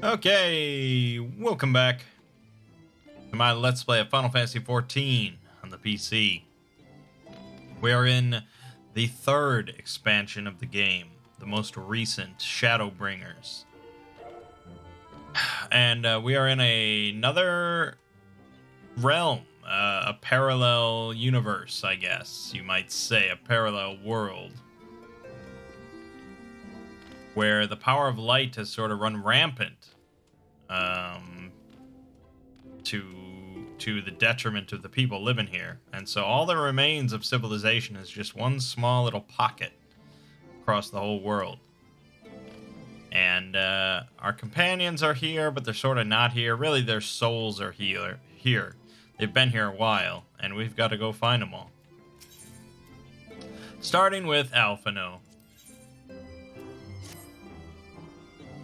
Okay, welcome back to my Let's Play of Final Fantasy XIV on the PC. We are in the third expansion of the game, the most recent, Shadowbringers. And we are in another realm, a parallel universe, I guess you might say, a parallel world, where the power of light has sort of run rampant, to the detriment of the people living here. And so all that remains of civilization is just one small little pocket across the whole world. And our companions are here, but they're sort of not here. Really, their souls are here. They've been here a while, and we've got to go find them all. Starting with Alphino.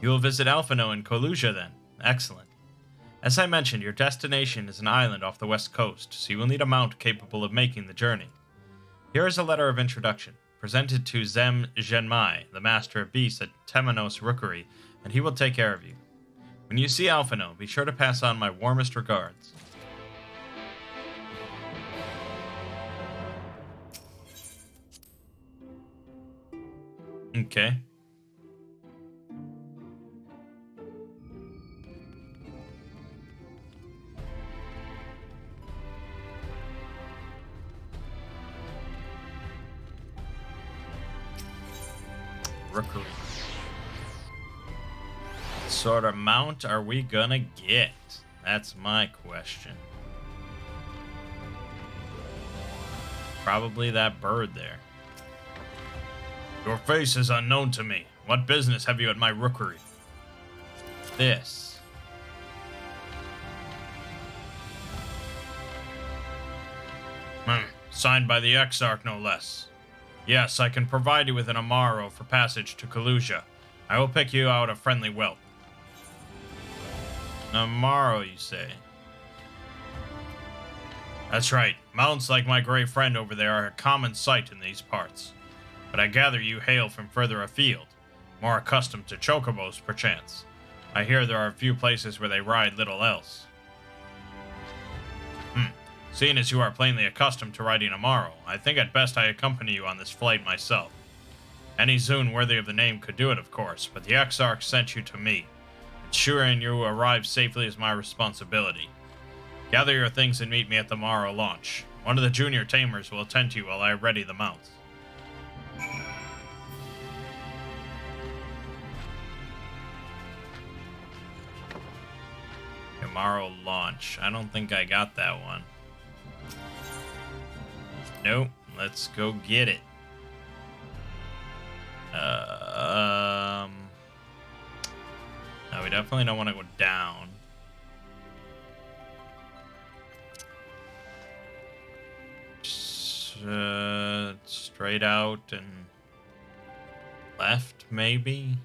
You will visit Alphino in Colusia then. Excellent. As I mentioned, your destination is an island off the west coast, so you will need a mount capable of making the journey. Here is a letter of introduction, presented to Zem Genmai, the master of beasts at Temenos Rookery, and he will take care of you. When you see Alphino, be sure to pass on my warmest regards. Okay. Rookery. What sort of mount are we gonna get? That's my question. Probably that bird there. Your face is unknown to me. What business have you at my rookery? This. Signed by the Exarch, no less. Yes, I can provide you with an Amaro for passage to Colusia. I will pick you out a friendly whelp. Amaro, you say? That's right. Mounts like my gray friend over there are a common sight in these parts. But I gather you hail from further afield, more accustomed to chocobos, perchance. I hear there are a few places where they ride little else. Seeing as you are plainly accustomed to riding Amaro, I think at best I accompany you on this flight myself. Any Zune worthy of the name could do it, of course, but the Exarch sent you to me. Ensuring you arrive safely is my responsibility. Gather your things and meet me at the Amaro launch. One of the junior tamers will attend to you while I ready the mounts. Amaro launch. I don't think I got that one. Nope. Let's go get it. No, we definitely don't want to go down. Straight out and left, maybe?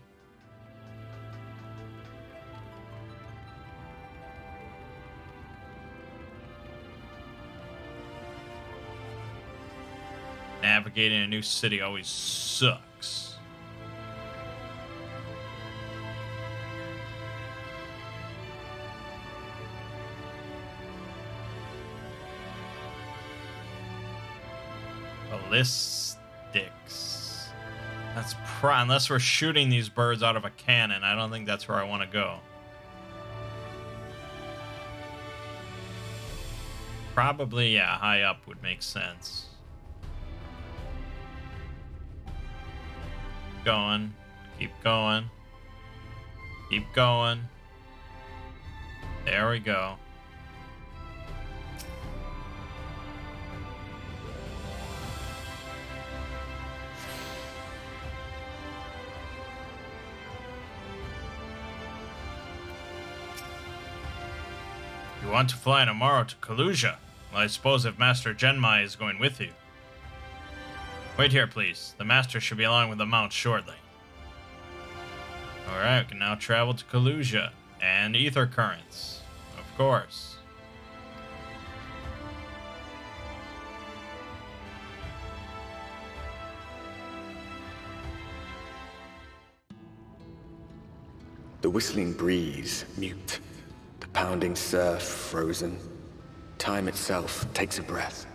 Navigating a new city always sucks. Ballistics. That's unless we're shooting these birds out of a cannon, I don't think that's where I want to go. Probably, yeah, high up would make sense. Going, keep going, keep going. There we go. You want to fly an Amaro to Colusia? Well, I suppose if Master Genmai is going with you. Wait here, please. The master should be along with the mount shortly. Alright, we can now travel to Colusia. And ether currents. Of course. The whistling breeze, mute. The pounding surf, frozen. Time itself takes a breath.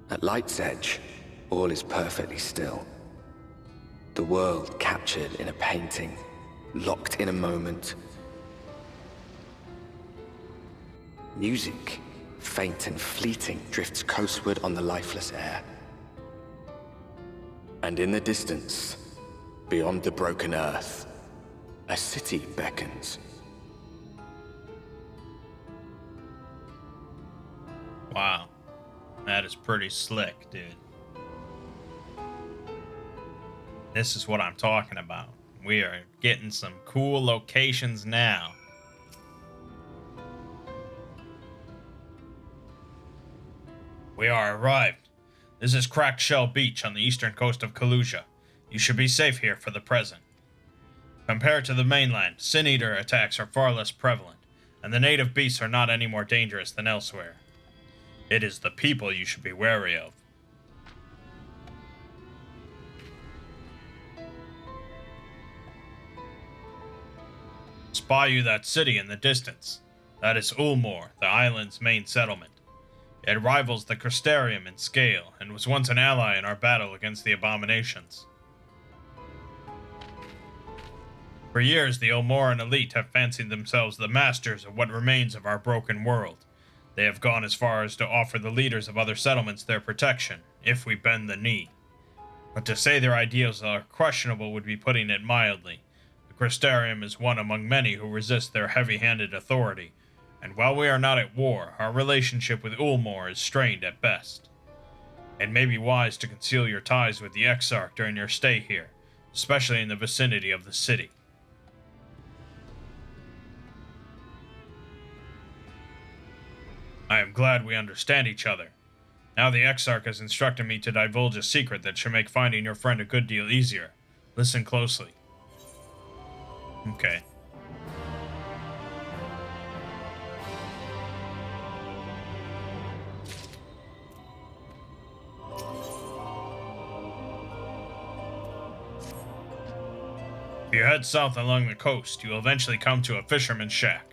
At light's edge, all is perfectly still. The world captured in a painting, locked in a moment. Music, faint and fleeting, drifts coastward on the lifeless air. And in the distance, beyond the broken earth, a city beckons. Wow. That is pretty slick, dude. This is what I'm talking about. We are getting some cool locations now. We are arrived. This is Cracked Shell Beach on the eastern coast of Kalusia. You should be safe here for the present. Compared to the mainland, Sin Eater attacks are far less prevalent, and the native beasts are not any more dangerous than elsewhere. It is the people you should be wary of. Spy you that city in the distance. That is Ulmor, the island's main settlement. It rivals the Crystarium in scale, and was once an ally in our battle against the abominations. For years, the Ulmoran elite have fancied themselves the masters of what remains of our broken world. They have gone as far as to offer the leaders of other settlements their protection, if we bend the knee. But to say their ideals are questionable would be putting it mildly. The Crystarium is one among many who resist their heavy-handed authority, and while we are not at war, our relationship with Ulmor is strained at best. It may be wise to conceal your ties with the Exarch during your stay here, especially in the vicinity of the city. I am glad we understand each other. Now the Exarch has instructed me to divulge a secret that should make finding your friend a good deal easier. Listen closely. Okay. If you head south along the coast, you will eventually come to a fisherman's shack.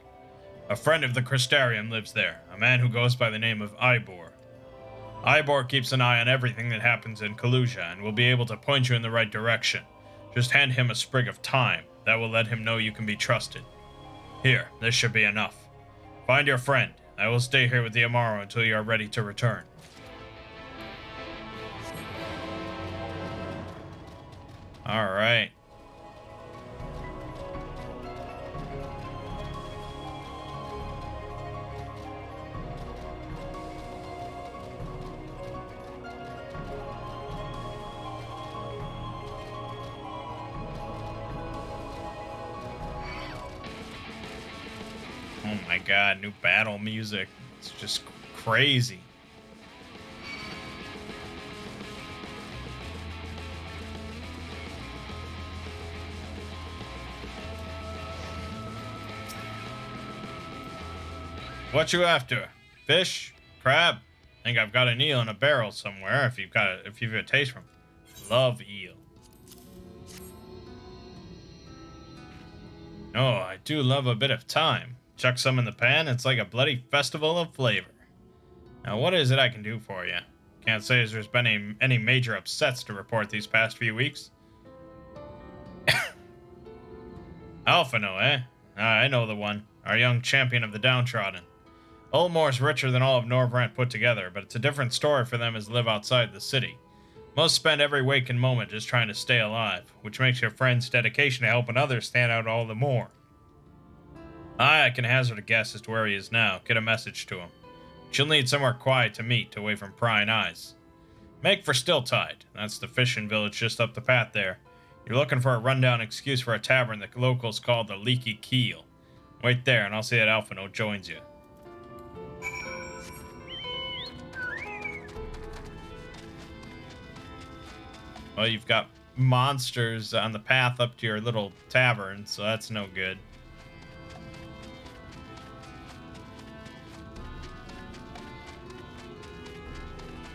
A friend of the Crystarium lives there, a man who goes by the name of Ivor. Ivor keeps an eye on everything that happens in Kalusia and will be able to point you in the right direction. Just hand him a sprig of thyme. That will let him know you can be trusted. Here, this should be enough. Find your friend. I will stay here with the Amaro until you are ready to return. Alright. Oh my god, new battle music. It's just crazy. What you after? Fish? Crab? I think I've got an eel in a barrel somewhere if you've got a taste from. Love eel. Oh, I do love a bit of thyme. Chuck some in the pan, it's like a bloody festival of flavor. Now, what is it I can do for you? Can't say as there's been any major upsets to report these past few weeks. Alphino, eh? I know the one. Our young champion of the downtrodden. Ulmor's richer than all of Norvrant put together, but it's a different story for them as live outside the city. Most spend every waking moment just trying to stay alive, which makes your friend's dedication to helping others stand out all the more. I can hazard a guess as to where he is now. Get a message to him. She'll need somewhere quiet to meet, away from prying eyes. Make for Stilltide. That's the fishing village just up the path there. You're looking for a rundown excuse for a tavern that locals call the Leaky Keel. Wait there, and I'll see that Alphino joins you. Well, you've got monsters on the path up to your little tavern, so that's no good.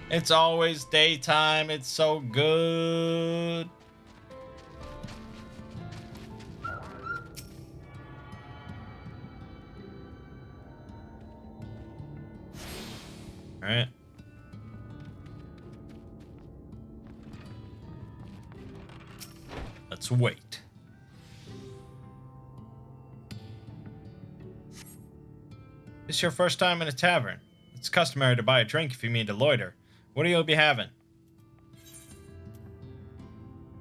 It's always daytime. It's so good. Alright. Let's wait. This your first time in a tavern. It's customary to buy a drink if you mean to loiter. What do you be having?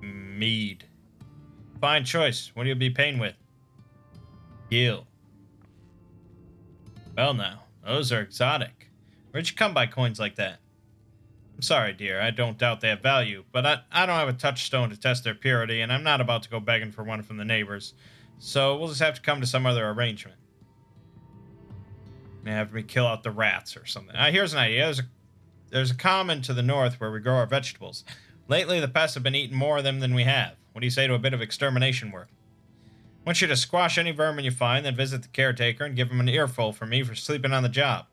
Mead. Fine choice. What do you be paying with? Gil. Well now, those are exotic. Where'd you come by coins like that? I'm sorry, dear. I don't doubt they have value, but I don't have a touchstone to test their purity, and I'm not about to go begging for one from the neighbors. So we'll just have to come to some other arrangement. They have me kill out the rats or something. Here's an idea. There's a common to the north where we grow our vegetables. Lately, the pests have been eating more of them than we have. What do you say to a bit of extermination work? I want you to squash any vermin you find, then visit the caretaker and give him an earful for me for sleeping on the job.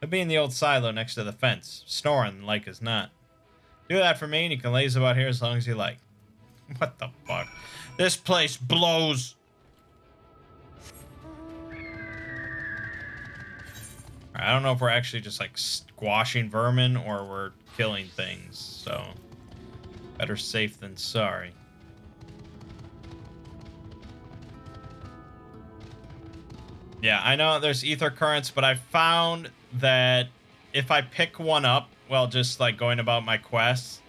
He'll be in the old silo next to the fence, snoring like as not. Do that for me, and you can laze about here as long as you like. What the fuck? This place blows! I don't know if we're actually just, like, squashing vermin or we're killing things, so... better safe than sorry. Yeah, I know there's ether currents, but I found that if I pick one up while just, like, going about my quests,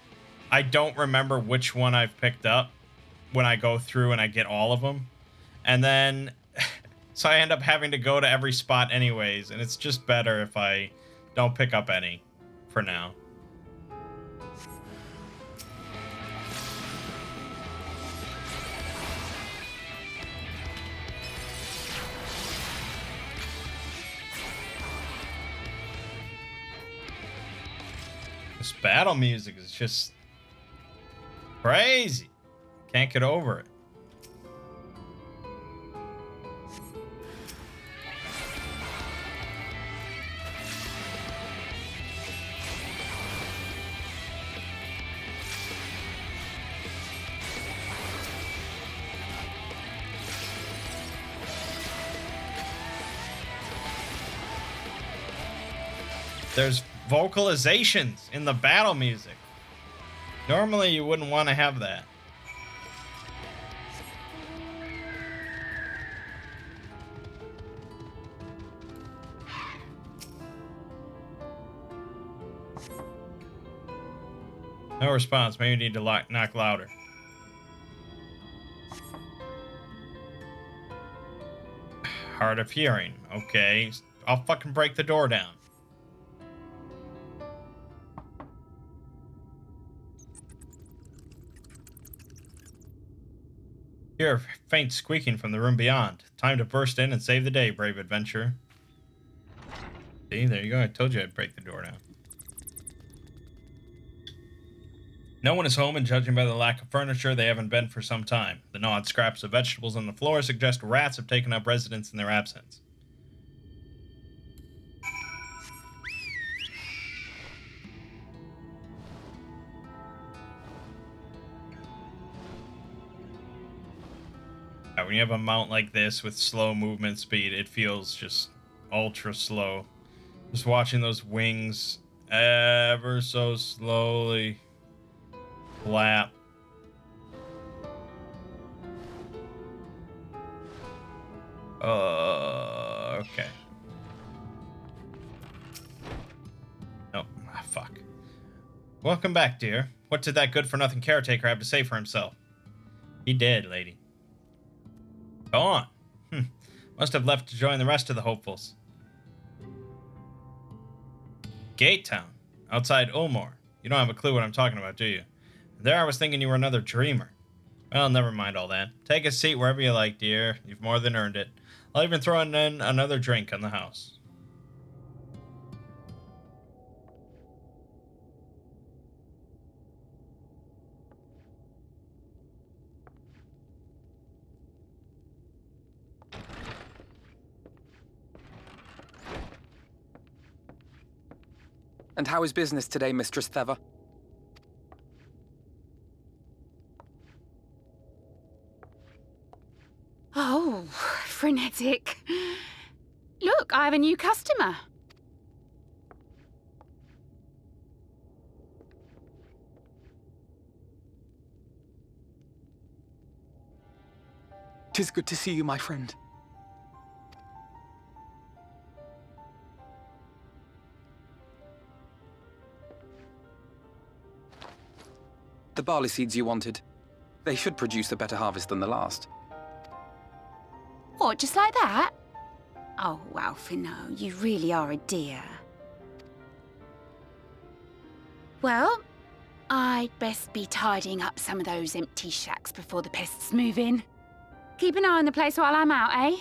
I don't remember which one I've picked up when I go through and I get all of them. And then... so I end up having to go to every spot anyways, and it's just better if I don't pick up any for now. This battle music is just crazy. Can't get over it. There's vocalizations in the battle music. Normally you wouldn't want to have that. No response. Maybe you need to knock louder. Hard of hearing. Okay. I'll fucking break the door down. Hear faint squeaking from the room beyond. Time to burst in and save the day, brave adventurer. See, there you go. I told you I'd break the door down. No one is home, and judging by the lack of furniture, they haven't been for some time. The gnawed scraps of vegetables on the floor suggest rats have taken up residence in their absence. When you have a mount like this with slow movement speed, it feels just ultra slow. Just watching those wings ever so slowly flap. Okay. Oh, fuck. Welcome back, dear. What did that good-for-nothing caretaker have to say for himself? He did, lady. Go on. Must have left to join the rest of the hopefuls. Gate Town, outside Ulmore. You don't have a clue what I'm talking about, do you? There I was thinking you were another dreamer. Well, never mind all that. Take a seat wherever you like, dear. You've more than earned it. I'll even throw in another drink on the house. And how is business today, Mistress Theva? Oh, frenetic. Look, I have a new customer. 'Tis good to see you, my friend. The barley seeds you wanted. They should produce a better harvest than the last. What, just like that? Oh, Alfino, you really are a dear. Well, I'd best be tidying up some of those empty shacks before the pests move in. Keep an eye on the place while I'm out, eh?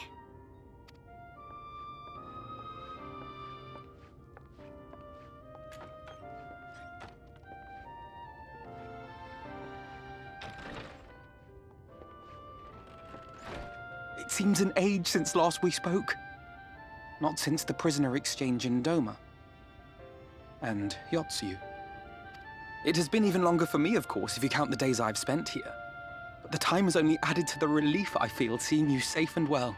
It seems an age since last we spoke. Not since the prisoner exchange in Doma. And Yotsu. It has been even longer for me, of course, if you count the days I've spent here. But the time has only added to the relief I feel seeing you safe and well.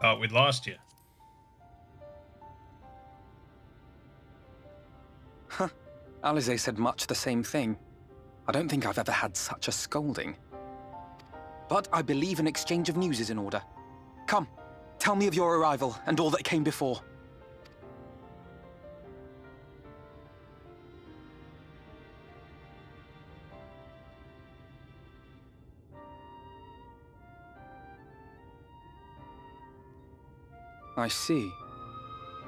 Oh, we lost you. Huh. Alize said much the same thing. I don't think I've ever had such a scolding. But I believe an exchange of news is in order. Come, tell me of your arrival and all that came before. I see.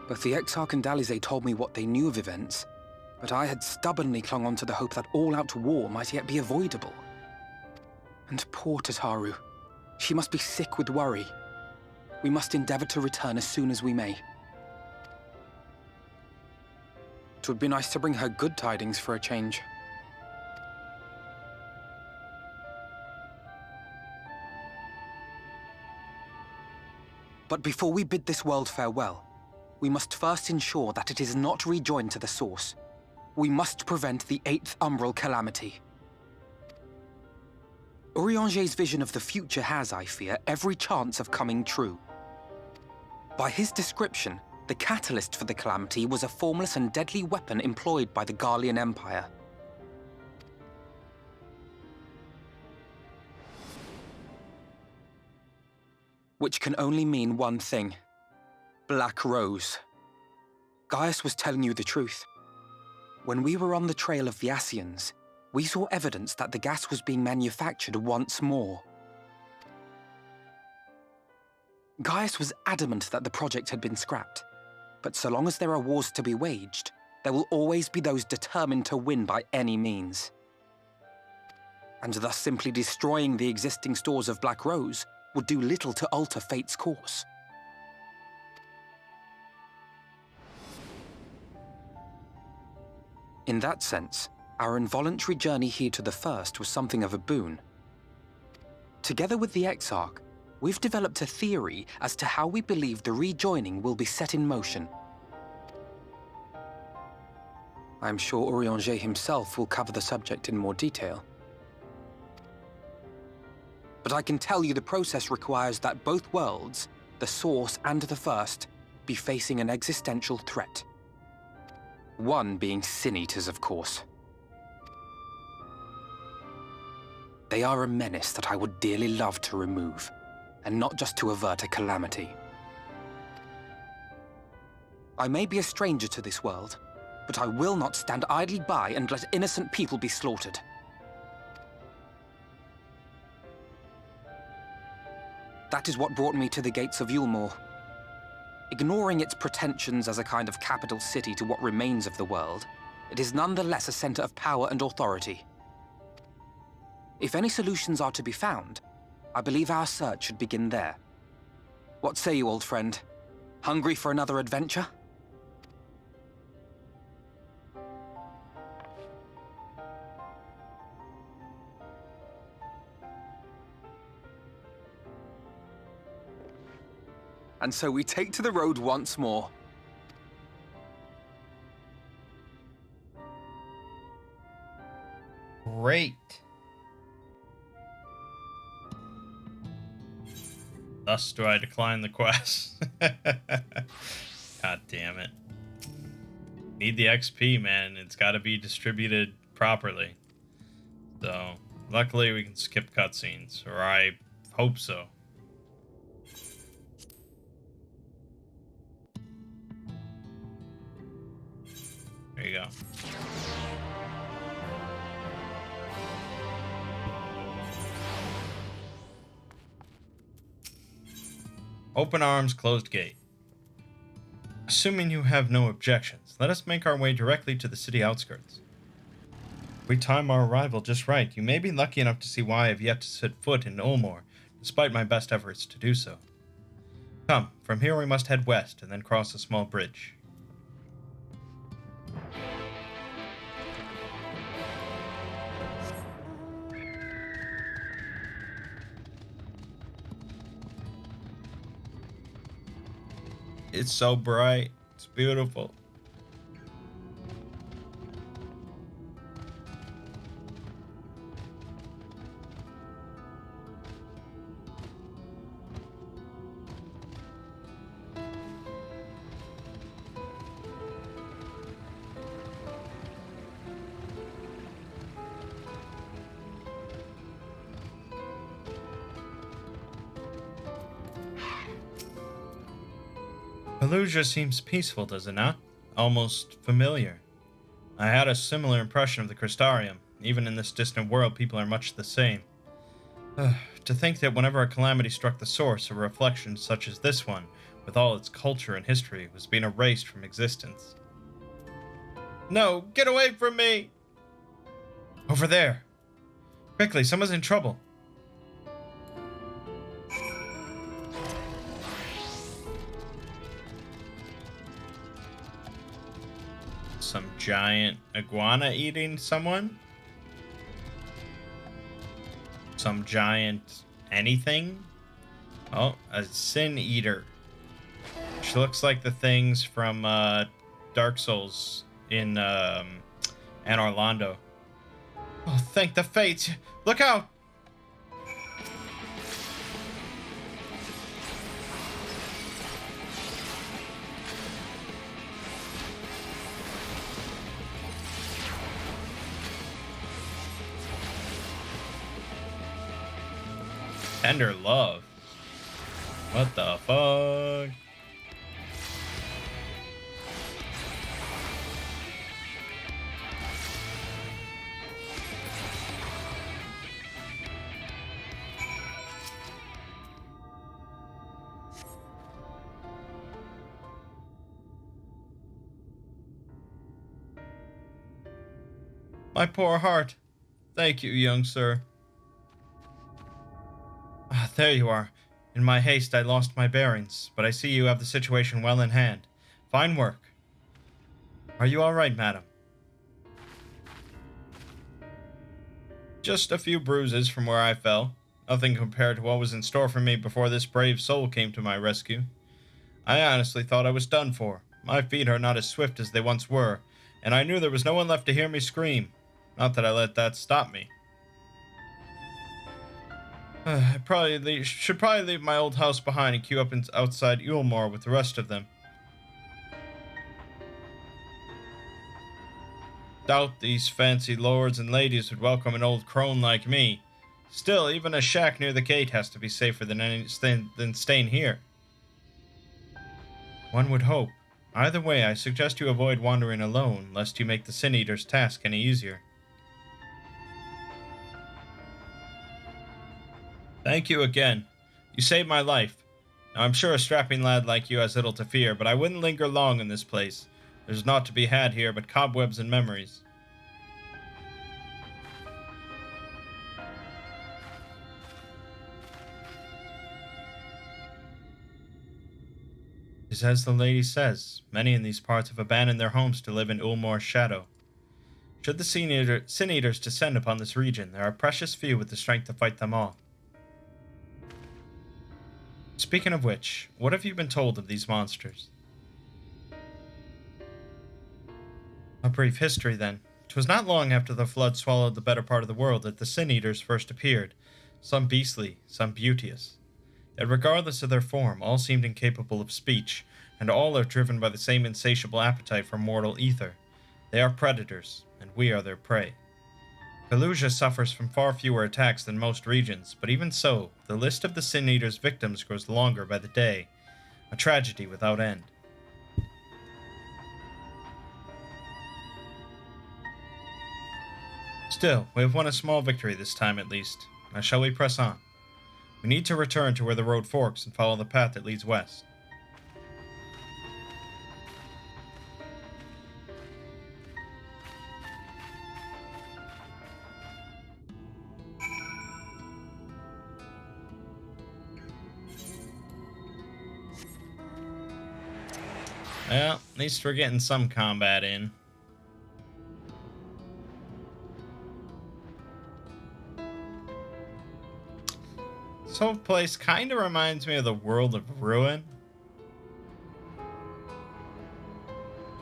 Both the Exarch and Alize told me what they knew of events, but I had stubbornly clung on to the hope that all-out war might yet be avoidable. And poor Tataru. She must be sick with worry. We must endeavor to return as soon as we may. It would be nice to bring her good tidings for a change. But before we bid this world farewell, we must first ensure that it is not rejoined to the source. We must prevent the 8th Umbral Calamity. Urianger's vision of the future has, I fear, every chance of coming true. By his description, the catalyst for the calamity was a formless and deadly weapon employed by the Garlean Empire. Which can only mean one thing. Black Rose. Gaius was telling you the truth. When we were on the trail of the Asians, we saw evidence that the gas was being manufactured once more. Gaius was adamant that the project had been scrapped. But so long as there are wars to be waged, there will always be those determined to win by any means. And thus simply destroying the existing stores of Black Rose would do little to alter fate's course. In that sense, our involuntary journey here to the First was something of a boon. Together with the Exarch, we've developed a theory as to how we believe the rejoining will be set in motion. I'm sure Urianger himself will cover the subject in more detail. But I can tell you the process requires that both worlds, the Source and the First, be facing an existential threat. One being Sin Eaters, of course. They are a menace that I would dearly love to remove, and not just to avert a calamity. I may be a stranger to this world, but I will not stand idly by and let innocent people be slaughtered. That is what brought me to the gates of Yulmore. Ignoring its pretensions as a kind of capital city to what remains of the world, it is nonetheless a center of power and authority. If any solutions are to be found, I believe our search should begin there. What say you, old friend? Hungry for another adventure? And so we take to the road once more. Great. Thus do I decline the quest. God damn it. Need the XP, man. It's got to be distributed properly. So, Luckily, we can skip cutscenes, or I hope so. There you go. Open arms, closed gate. Assuming you have no objections, let us make our way directly to the city outskirts. If we time our arrival just right, you may be lucky enough to see why I have yet to set foot in Ulmore, despite my best efforts to do so. Come, from here we must head west and then cross a small bridge. It's so bright. It's beautiful. Fallujah seems peaceful, does it not? Almost familiar. I had a similar impression of the Crystarium. Even in this distant world, people are much the same. To think that whenever a calamity struck the source, a reflection such as this one, with all its culture and history, was being erased from existence. No, get away from me! Over there! Quickly, someone's in trouble. Some giant iguana eating someone? Some giant anything? Oh, a sin eater. She looks like the things from Dark Souls in Anne Orlando. Oh, thank the fates! Look out! Tender love. What the fuck? My poor heart. Thank you, young sir. Ah, there you are. In my haste, I lost my bearings, but I see you have the situation well in hand. Fine work. Are you all right, madam? Just a few bruises from where I fell. Nothing compared to what was in store for me before this brave soul came to my rescue. I honestly thought I was done for. My feet are not as swift as they once were, and I knew there was no one left to hear me scream. Not that I let that stop me. I should probably leave my old house behind and queue up outside Ulmore with the rest of them. Doubt these fancy lords and ladies would welcome an old crone like me. Still, even a shack near the gate has to be safer than staying here. One would hope. Either way, I suggest you avoid wandering alone, lest you make the Sin Eater's task any easier. Thank you again. You saved my life. Now, I'm sure a strapping lad like you has little to fear, but I wouldn't linger long in this place. There's naught to be had here but cobwebs and memories. It is as the lady says, many in these parts have abandoned their homes to live in Ulmore's shadow. Should the Sin Eaters descend upon this region, there are precious few with the strength to fight them all. Speaking of which, what have you been told of these monsters? A brief history, then. 'Twas not long after the flood swallowed the better part of the world that the Sin Eaters first appeared, some beastly, some beauteous. Yet regardless of their form, all seemed incapable of speech, and all are driven by the same insatiable appetite for mortal ether. They are predators, and we are their prey. Kalusia suffers from far fewer attacks than most regions, but even so, the list of the Sin Eater's victims grows longer by the day, a tragedy without end. Still, we have won a small victory this time at least. Now shall we press on? We need to return to where the road forks and follow the path that leads west. Well, at least we're getting some combat in. This whole place kind of reminds me of the World of Ruin.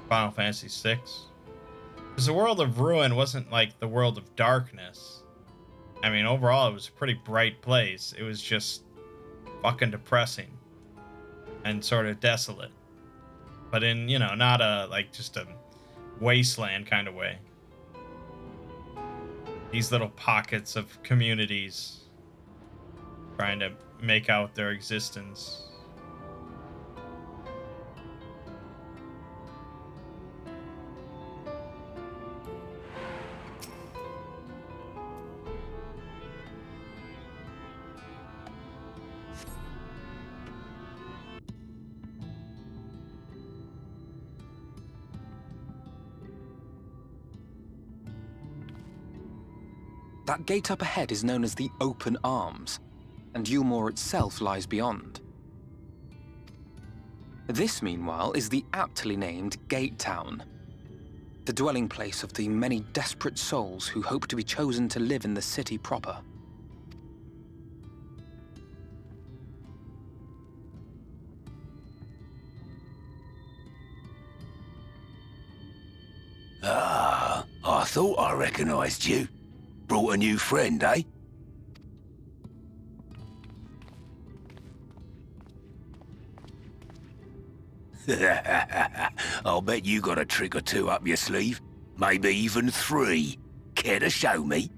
Final Fantasy VI. Because the World of Ruin wasn't like the World of Darkness. I mean, overall, it was a pretty bright place. It was just fucking depressing and sort of desolate. But in, you know, not a, like, just a wasteland kind of way. These little pockets of communities trying to make out their existence. That gate up ahead is known as the Open Arms, and Yulmore itself lies beyond. This, meanwhile, is the aptly named Gate Town, the dwelling place of the many desperate souls who hope to be chosen to live in the city proper. Ah, I thought I recognized you. Brought a new friend, eh? I'll bet you got a trick or two up your sleeve. Maybe even 3. Care to show me?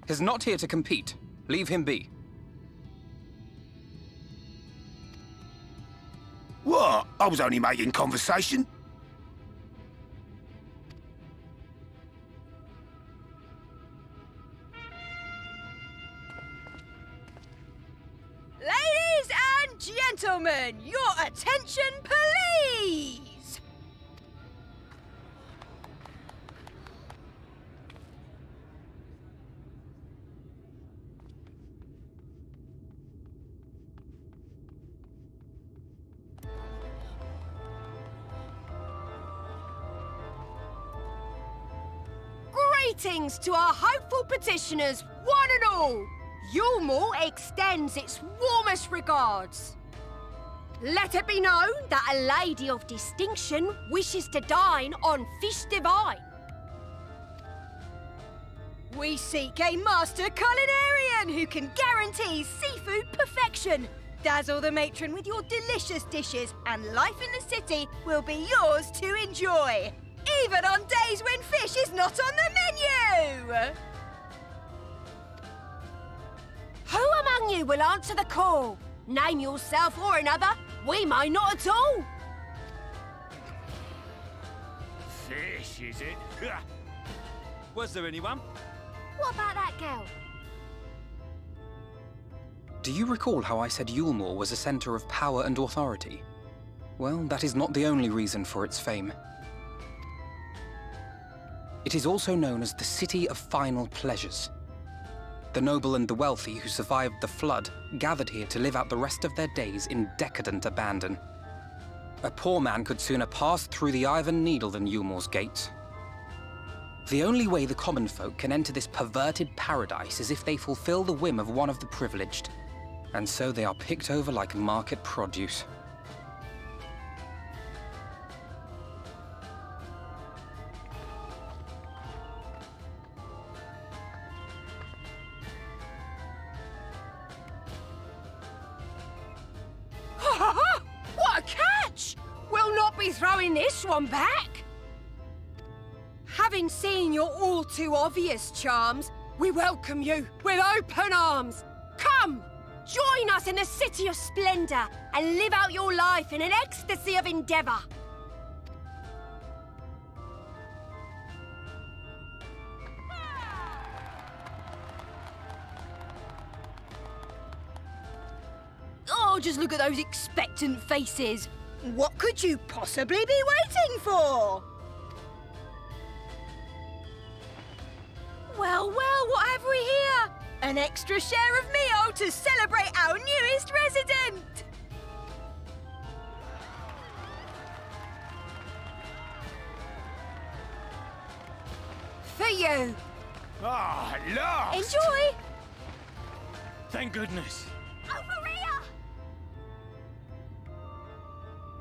He's not here to compete. Leave him be. What? I was only making conversation. Ladies and gentlemen, your attention, please! Greetings to our hopeful petitioners, one and all! Yulmore extends its warmest regards. Let it be known that a lady of distinction wishes to dine on fish divine. We seek a master culinarian who can guarantee seafood perfection. Dazzle the matron with your delicious dishes, and life in the city will be yours to enjoy, even on days when fish is not on the menu. Who among you will answer the call? Name yourself or another. We may not at all. Fish, is it? Was there anyone? What about that girl? Do you recall how I said Yulmore was a center of power and authority? Well, that is not the only reason for its fame. It is also known as the City of Final Pleasures. The noble and the wealthy who survived the flood gathered here to live out the rest of their days in decadent abandon. A poor man could sooner pass through the Iron Needle than Yulmore's gates. The only way the common folk can enter this perverted paradise is if they fulfill the whim of one of the privileged, and so they are picked over like market produce. What a catch! We'll not be throwing this one back. Having seen your all too obvious charms, we welcome you with open arms. Come, join us in the City of Splendor and live out your life in an ecstasy of endeavor. Oh, just look at those expectant faces. What could you possibly be waiting for? Well, what have we here? An extra share of meal to celebrate our newest resident! For you. Ah, lost! Enjoy! Thank goodness. Over here!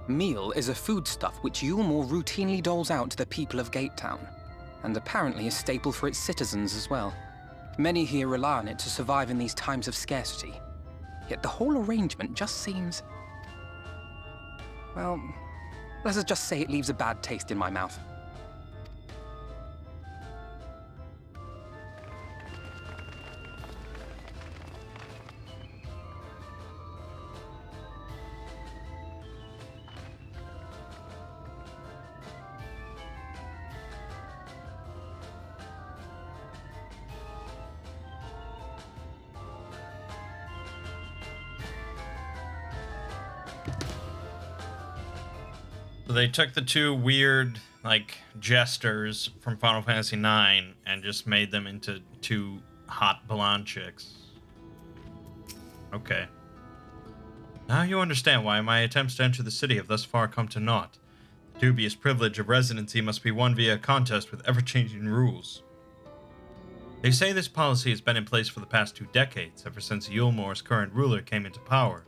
Meal is a foodstuff which Yulmore routinely doles out to the people of Gatetown, and apparently a staple for its citizens as well. Many here rely on it to survive in these times of scarcity. Yet the whole arrangement just seems... well, let's just say it leaves a bad taste in my mouth. So they took the two weird, like, jesters from Final Fantasy IX and just made them into two hot blonde chicks. Okay. Now you understand why my attempts to enter the city have thus far come to naught. The dubious privilege of residency must be won via a contest with ever-changing rules. They say this policy has been in place for the past 2 decades, ever since Yulmore's current ruler came into power.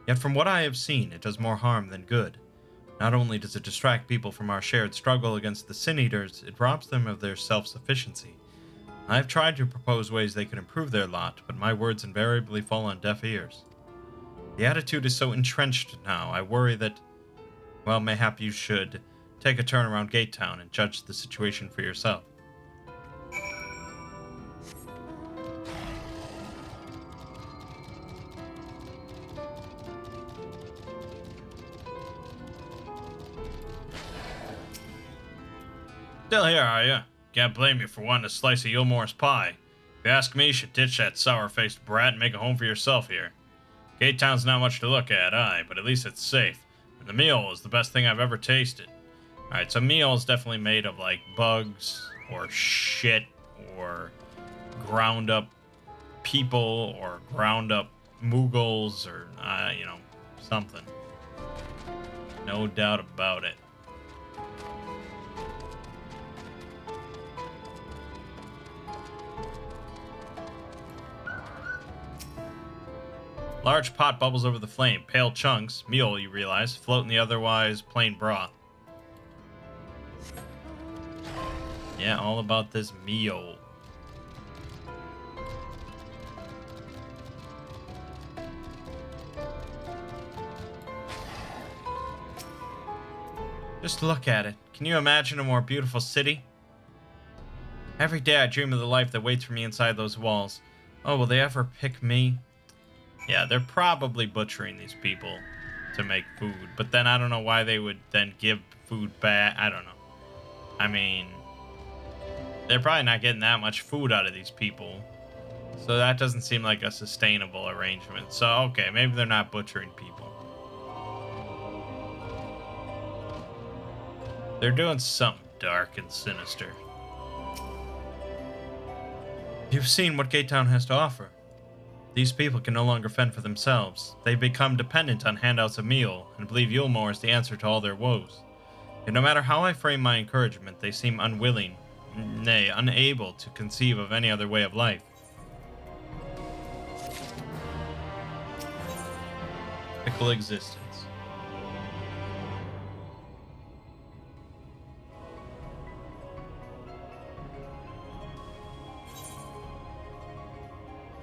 Yet from what I have seen, it does more harm than good. Not only does it distract people from our shared struggle against the Sin Eaters, it robs them of their self-sufficiency. I have tried to propose ways they can improve their lot, but my words invariably fall on deaf ears. The attitude is so entrenched now, I worry that, well, mayhap you should take a turn around Gatetown and judge the situation for yourself. Still here, are you? Can't blame you for wanting a slice of Yulmore's pie. If you ask me, you should ditch that sour-faced brat and make a home for yourself here. Gatetown's not much to look at, but at least it's safe. And the meal is the best thing I've ever tasted. Alright, so meal is definitely made of, like, bugs, or shit, or ground-up people, or ground-up Muggles, or, something. No doubt about it. Large pot bubbles over the flame. Pale chunks, meal, you realize, float in the otherwise plain broth. Yeah, all about this meal. Just look at it. Can you imagine a more beautiful city? Every day I dream of the life that waits for me inside those walls. Oh, will they ever pick me? Yeah, they're probably butchering these people to make food, but then I don't know why they would then give food back. I don't know. I mean, they're probably not getting that much food out of these people, so that doesn't seem like a sustainable arrangement. So, okay, maybe they're not butchering people. They're doing something dark and sinister. You've seen what Gatetown has to offer. These people can no longer fend for themselves. They've become dependent on handouts of meal, and believe Yulmore is the answer to all their woes. Yet no matter how I frame my encouragement, they seem unwilling, nay, unable to conceive of any other way of life. Fickle existence.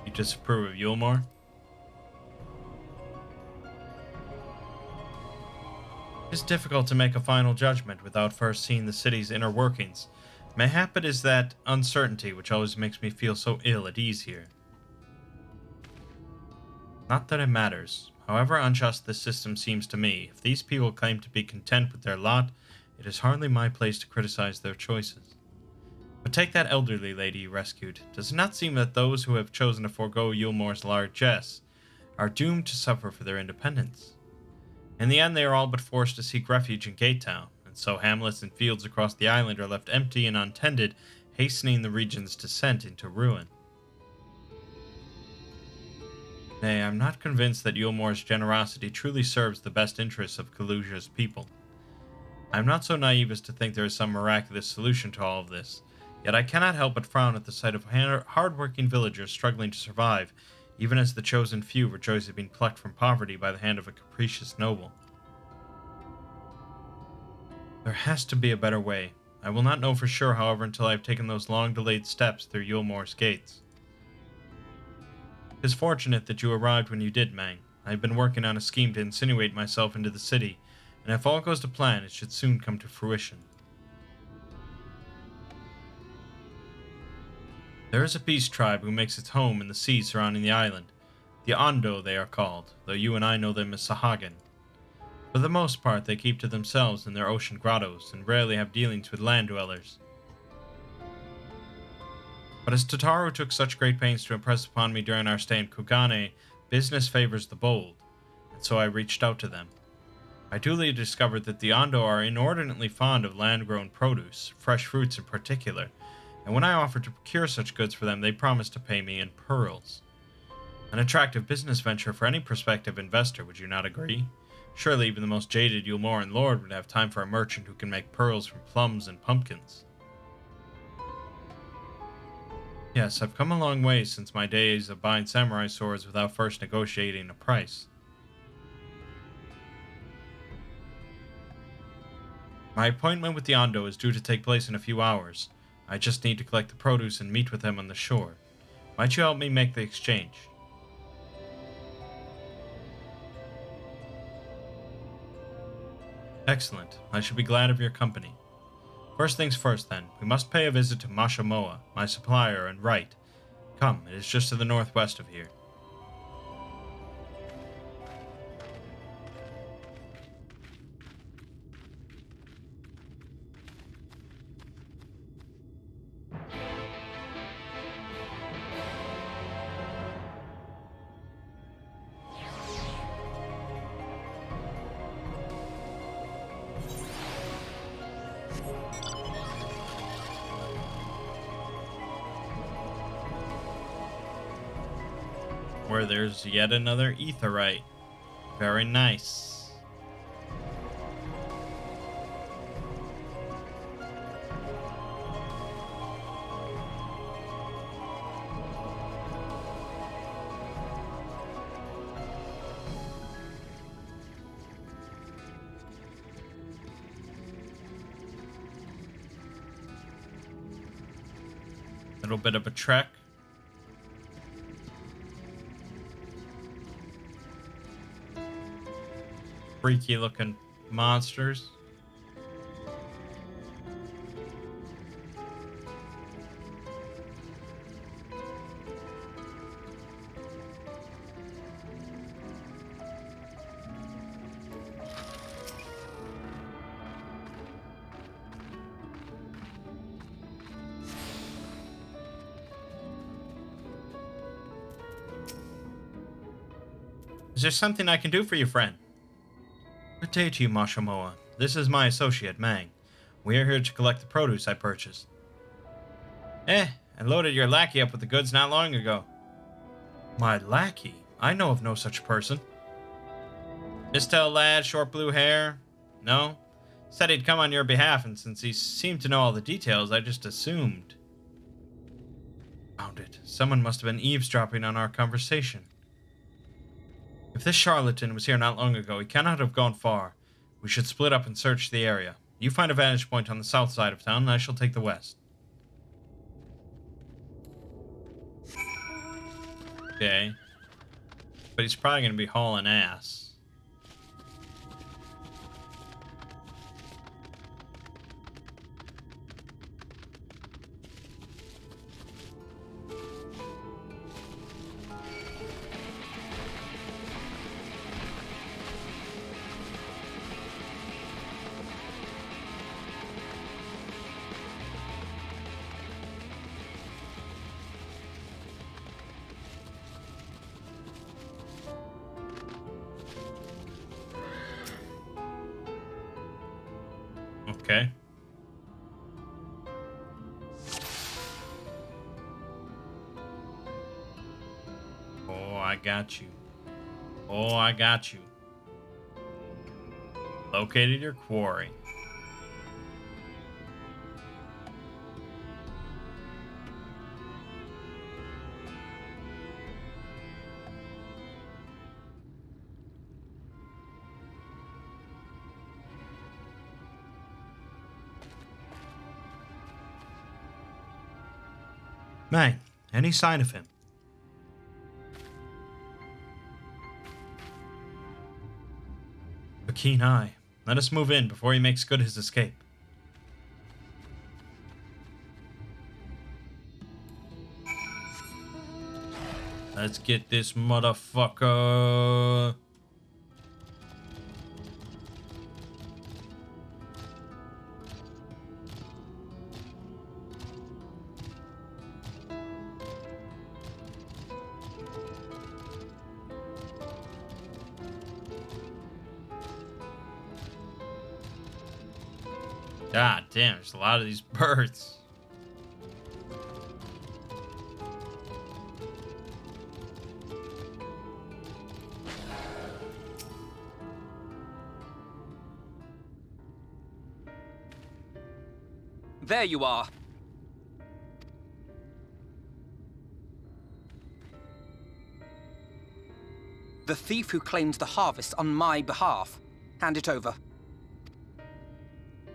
You disapprove of Yulmore? It's difficult to make a final judgment without first seeing the city's inner workings. Mayhap it is that uncertainty which always makes me feel so ill at ease here. Not that it matters. However unjust this system seems to me, if these people claim to be content with their lot, it is hardly my place to criticize their choices. But take that elderly lady you rescued. Does it not seem that those who have chosen to forego Yulmore's largesse are doomed to suffer for their independence? In the end, they are all but forced to seek refuge in Gate Town, and so hamlets and fields across the island are left empty and untended, hastening the region's descent into ruin. Nay, I'm not convinced that Yulmore's generosity truly serves the best interests of Kalusia's people. I am not so naive as to think there is some miraculous solution to all of this, yet I cannot help but frown at the sight of hard-working villagers struggling to survive, even as the chosen few rejoice at being plucked from poverty by the hand of a capricious noble. There has to be a better way. I will not know for sure, however, until I have taken those long-delayed steps through Yulmore's gates. It is fortunate that you arrived when you did, Mangg. I have been working on a scheme to insinuate myself into the city, and if all goes to plan, it should soon come to fruition. There is a beast tribe who makes its home in the sea surrounding the island. The Ondo they are called, though you and I know them as Sahagin. For the most part, they keep to themselves in their ocean grottos, and rarely have dealings with land dwellers. But as Tataru took such great pains to impress upon me during our stay in Kugane, business favors the bold, and so I reached out to them. I duly discovered that the Ondo are inordinately fond of land-grown produce, fresh fruits in particular, and when I offered to procure such goods for them, they promised to pay me in pearls. An attractive business venture for any prospective investor, would you not agree? Surely even the most jaded Yulmoran lord would have time for a merchant who can make pearls from plums and pumpkins. Yes, I've come a long way since my days of buying samurai swords without first negotiating a price. My appointment with the Ondo is due to take place in a few hours. I just need to collect the produce and meet with them on the shore. Might you help me make the exchange? Excellent. I should be glad of your company. First things first, then. We must pay a visit to Mashamoa, my supplier, and write. Come, it is just to the northwest of here. Where there's yet another aetheryte. Very nice. Little bit of a trek. Freaky looking monsters. Is there something I can do for you, friend? Good day to you, Mashamoa. This is my associate, Mangg. We are here to collect the produce I purchased. I loaded your lackey up with the goods not long ago. My lackey? I know of no such person. Mistel lad, short blue hair? No? Said he'd come on your behalf, and since he seemed to know all the details, I just assumed. Found it. Someone must have been eavesdropping on our conversation. If this charlatan was here not long ago, he cannot have gone far. We should split up and search the area. You find a vantage point on the south side of town, and I shall take the west. Okay. But he's probably going to be hauling ass. I got you. Oh, I got you. Located your quarry. Mangg, any sign of him? A keen eye. Let us move in before he makes good his escape. Let's get this motherfucker. God damn, there's a lot of these birds. There you are. The thief who claimed the harvest on my behalf. Hand it over.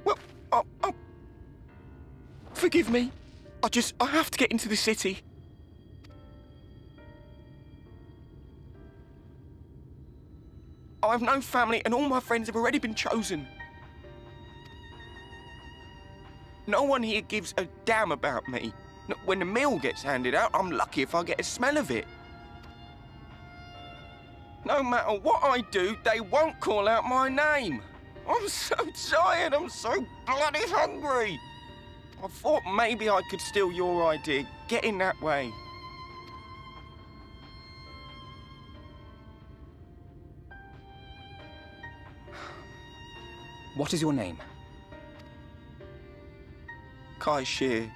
Well, forgive me. I have to get into the city. I have no family and all my friends have already been chosen. No one here gives a damn about me. When the meal gets handed out, I'm lucky if I get a smell of it. No matter what I do, they won't call out my name. I'm so tired, I'm so bloody hungry. I thought maybe I could steal your idea, get in that way. What is your name? Kai Shear.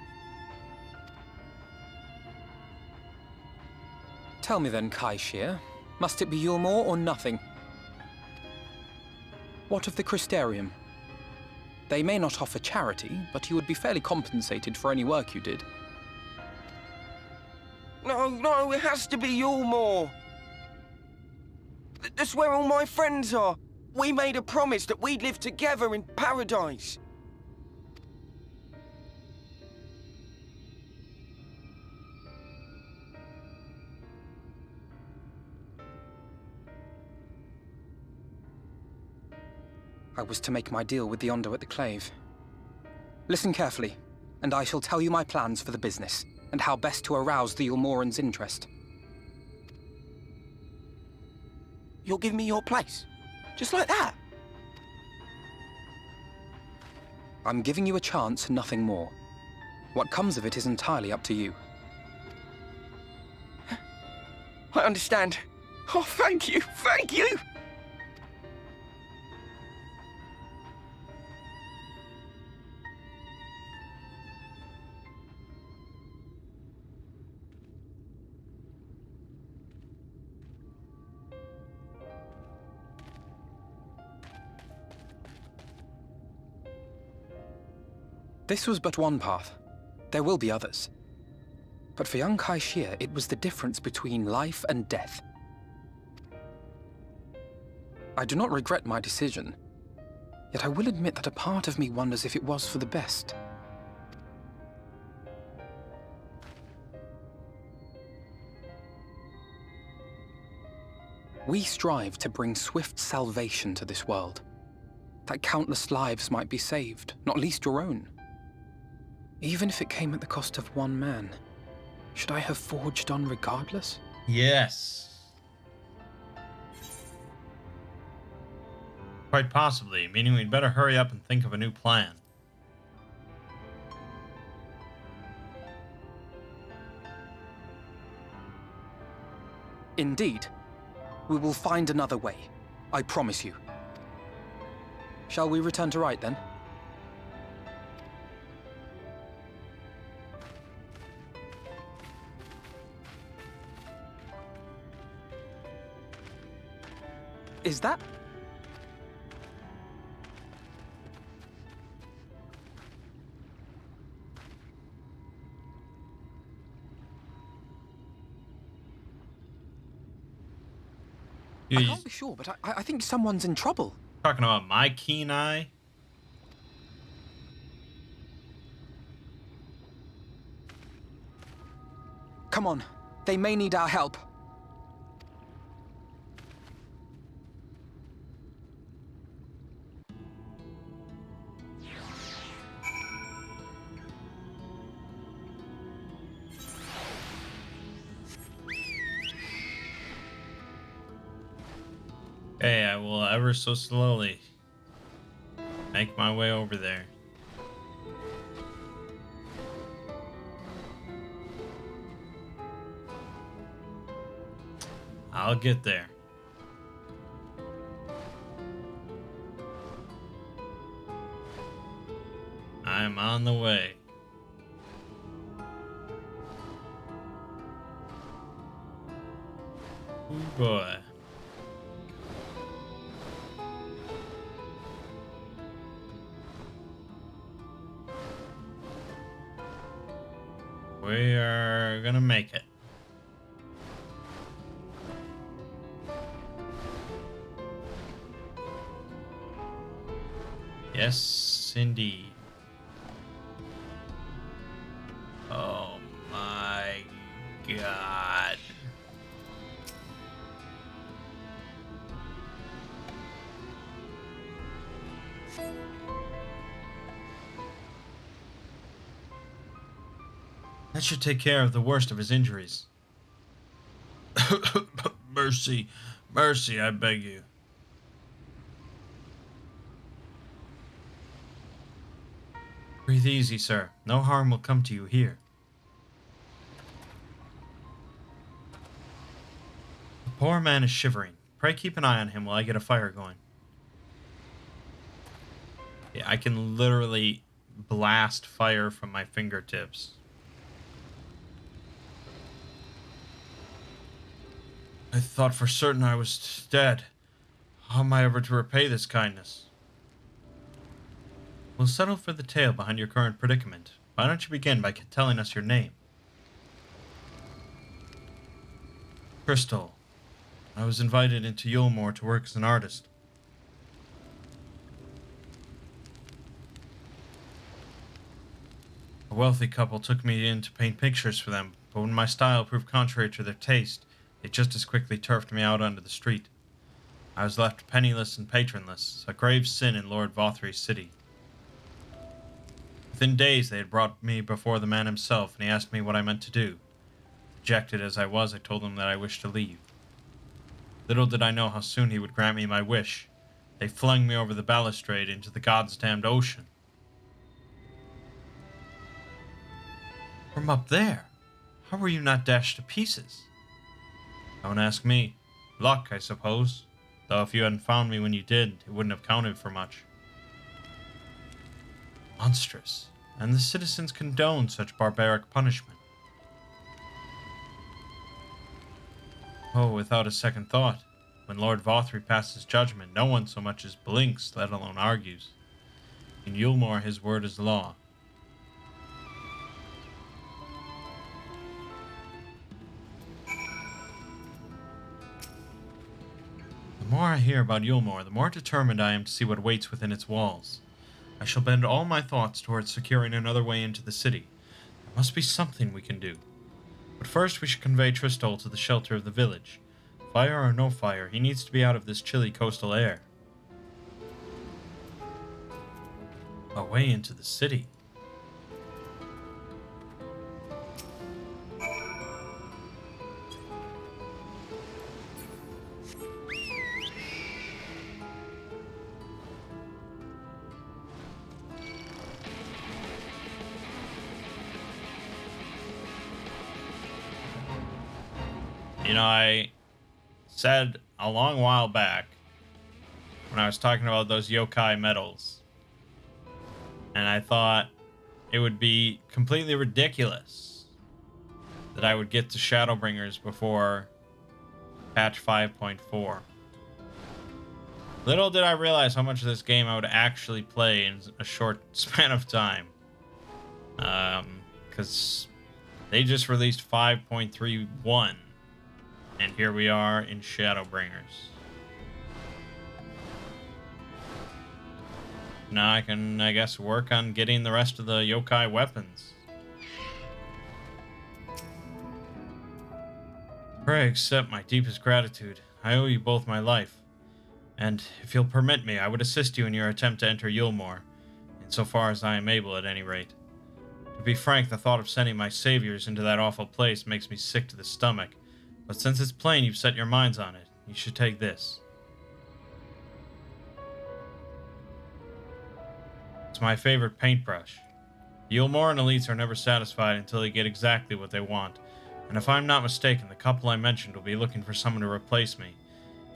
Tell me then, Kai Shear. Must it be Yulmore or nothing? What of the Crystarium? They may not offer charity, but you would be fairly compensated for any work you did. No, it has to be Yulmore. That's where all my friends are. We made a promise that we'd live together in paradise. I was to make my deal with the Ondo at the Clave. Listen carefully, and I shall tell you my plans for the business, and how best to arouse the Yulmorans' interest. You'll give me your place? Just like that? I'm giving you a chance, nothing more. What comes of it is entirely up to you. I understand. Oh, thank you, thank you! This was but one path. There will be others. But for young Kai Shear, it was the difference between life and death. I do not regret my decision, yet I will admit that a part of me wonders if it was for the best. We strive to bring swift salvation to this world, that countless lives might be saved, not least your own. Even if it came at the cost of one man, should I have forged on regardless? Yes. Quite possibly, meaning we'd better hurry up and think of a new plan. Indeed. We will find another way. I promise you. Shall we return to Right then? Is that... I You can't be sure, but I think someone's in trouble. talking about my keen eye? Come on, they may need our help. Okay, I will ever so slowly make my way over there. I'll get there. I'm on the way. Oh boy. We are gonna make it. Yes, indeed. Oh my God. That should take care of the worst of his injuries. Mercy, mercy, I beg you. Breathe easy, sir. No harm will come to you here. The poor man is shivering. Pray keep an eye on him while I get a fire going. Yeah, I can literally blast fire from my fingertips. I thought for certain I was dead. How am I ever to repay this kindness? We'll settle for the tale behind your current predicament. Why don't you begin by telling us your name? Crystal. I was invited into Yulmore to work as an artist. A wealthy couple took me in to paint pictures for them, but when my style proved contrary to their taste, they just as quickly turfed me out onto the street. I was left penniless and patronless, a grave sin in Lord Vothry's city. Within days they had brought me before the man himself, and he asked me what I meant to do. Dejected as I was, I told him that I wished to leave. Little did I know how soon he would grant me my wish. They flung me over the balustrade into the God's damned ocean. From up there? How were you not dashed to pieces? Don't ask me. Luck, I suppose. Though if you hadn't found me when you did, it wouldn't have counted for much. Monstrous. And the citizens condone such barbaric punishment. Oh, without a second thought. When Lord Vothry passes judgment, no one so much as blinks, let alone argues. In Yulmore, his word is law. The more I hear about Yulmore, the more determined I am to see what waits within its walls. I shall bend all my thoughts towards securing another way into the city. There must be something we can do. But first we should convey Tristol to the shelter of the village. Fire or no fire, he needs to be out of this chilly coastal air. A way into the city. You know, I said a long while back when I was talking about those yokai medals, and I thought it would be completely ridiculous that I would get to Shadowbringers before patch 5.4. Little did I realize how much of this game I would actually play in a short span of time. Because they just released 5.31, and here we are in Shadowbringers. Now I can, I guess, work on getting the rest of the yokai weapons. Pray accept my deepest gratitude. I owe you both my life. And if you'll permit me, I would assist you in your attempt to enter Yulmore, insofar as I am able at any rate. To be frank, the thought of sending my saviors into that awful place makes me sick to the stomach, but since it's plain you've set your minds on it, you should take this. It's my favorite paintbrush. Yulmore and elites are never satisfied until they get exactly what they want, and if I'm not mistaken, the couple I mentioned will be looking for someone to replace me.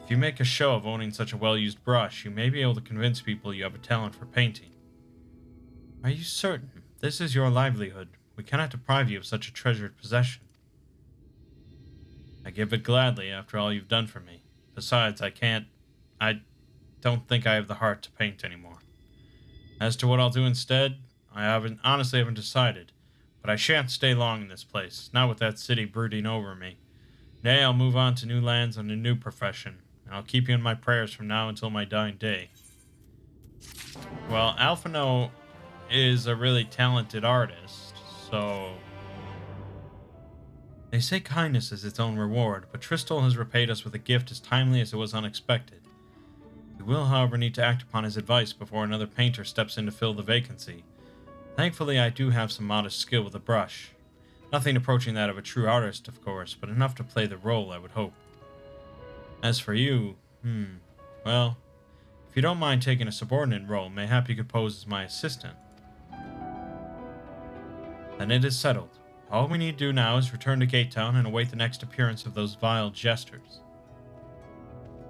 If you make a show of owning such a well-used brush, you may be able to convince people you have a talent for painting. Are you certain? This is your livelihood. We cannot deprive you of such a treasured possession. I give it gladly after all you've done for me. Besides, I don't think I have the heart to paint anymore. As to what I'll do instead, I honestly haven't decided, but I shan't stay long in this place, not with that city brooding over me. Nay, I'll move on to new lands and a new profession, and I'll keep you in my prayers from now until my dying day. Well, Alphino is a really talented artist, so... They say kindness is its own reward, but Tristel has repaid us with a gift as timely as it was unexpected. We will, however, need to act upon his advice before another painter steps in to fill the vacancy. Thankfully, I do have some modest skill with a brush. Nothing approaching that of a true artist, of course, but enough to play the role, I would hope. As for you, well, if you don't mind taking a subordinate role, mayhap you could pose as my assistant. Then it is settled. All we need to do now is return to Gate Town and await the next appearance of those vile jesters.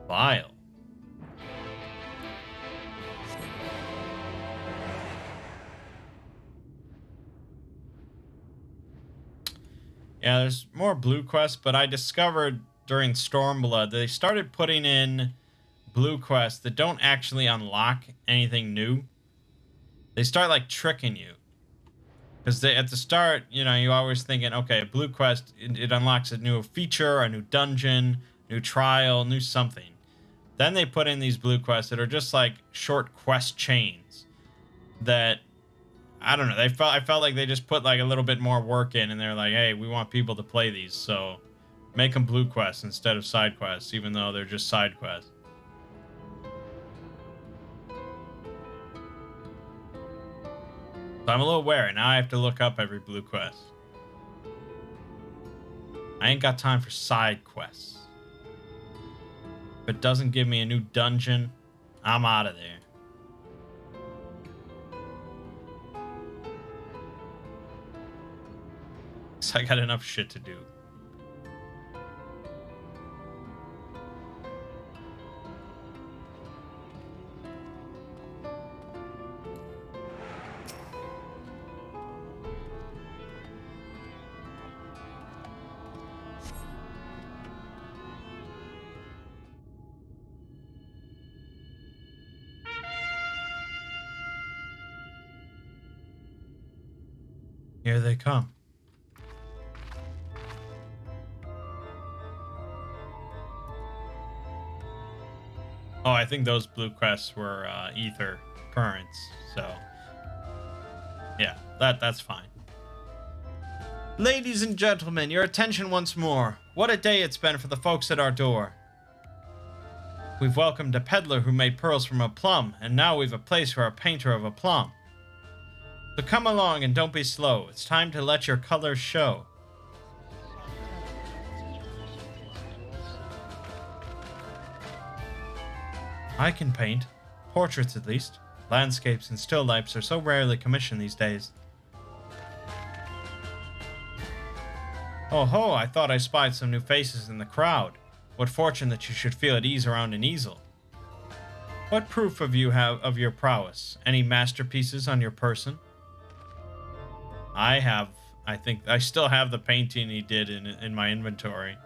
Vile? Yeah, there's more blue quests, but I discovered during Stormblood that they started putting in blue quests that don't actually unlock anything new. They start like tricking you. Because at the start, you know, you're always thinking, okay, a blue quest, it unlocks a new feature, a new dungeon, new trial, new something. Then they put in these blue quests that are just like short quest chains that, I don't know, I felt like they just put like a little bit more work in, and they're like, hey, we want people to play these, so make them blue quests instead of side quests, even though they're just side quests. So I'm a little wary. Now I have to look up every blue quest. I ain't got time for side quests. If it doesn't give me a new dungeon, I'm out of there. So I got enough shit to do. Here they come. Oh, I think those blue quests were ether currents, so yeah, that's fine. Ladies and gentlemen, your attention once more. What a day it's been for the folks at our door. We've welcomed a peddler who made pearls from a plum, and now we've a place for a painter of a plum. So come along and don't be slow. It's time to let your colors show. I can paint. Portraits, at least. Landscapes and still lifes are so rarely commissioned these days. Oh ho, I thought I spied some new faces in the crowd. What fortune that you should feel at ease around an easel. What proof of you have of your prowess? Any masterpieces on your person? I think I still have the painting he did in my inventory.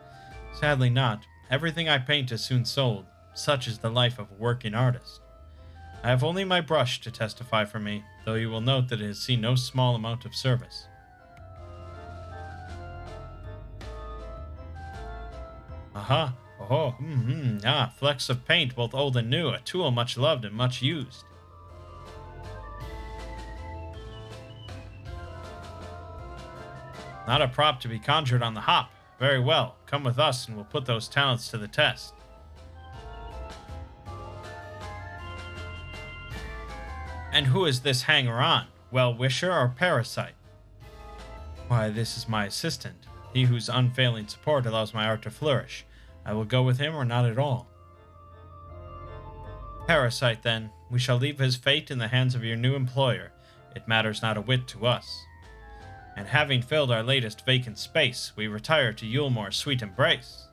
Sadly not. Everything I paint is soon sold. Such is the life of a working artist. I have only my brush to testify for me, though you will note that it has seen no small amount of service. Aha, oh, flecks of paint, both old and new, a tool much loved and much used. Not a prop to be conjured on the hop. Very well, come with us and we'll put those talents to the test. And who is this hanger-on? Well-wisher or parasite? Why, this is my assistant, he whose unfailing support allows my art to flourish. I will go with him or not at all. Parasite, then. We shall leave his fate in the hands of your new employer. It matters not a whit to us. And having filled our latest vacant space, we retire to Yulemore's sweet embrace.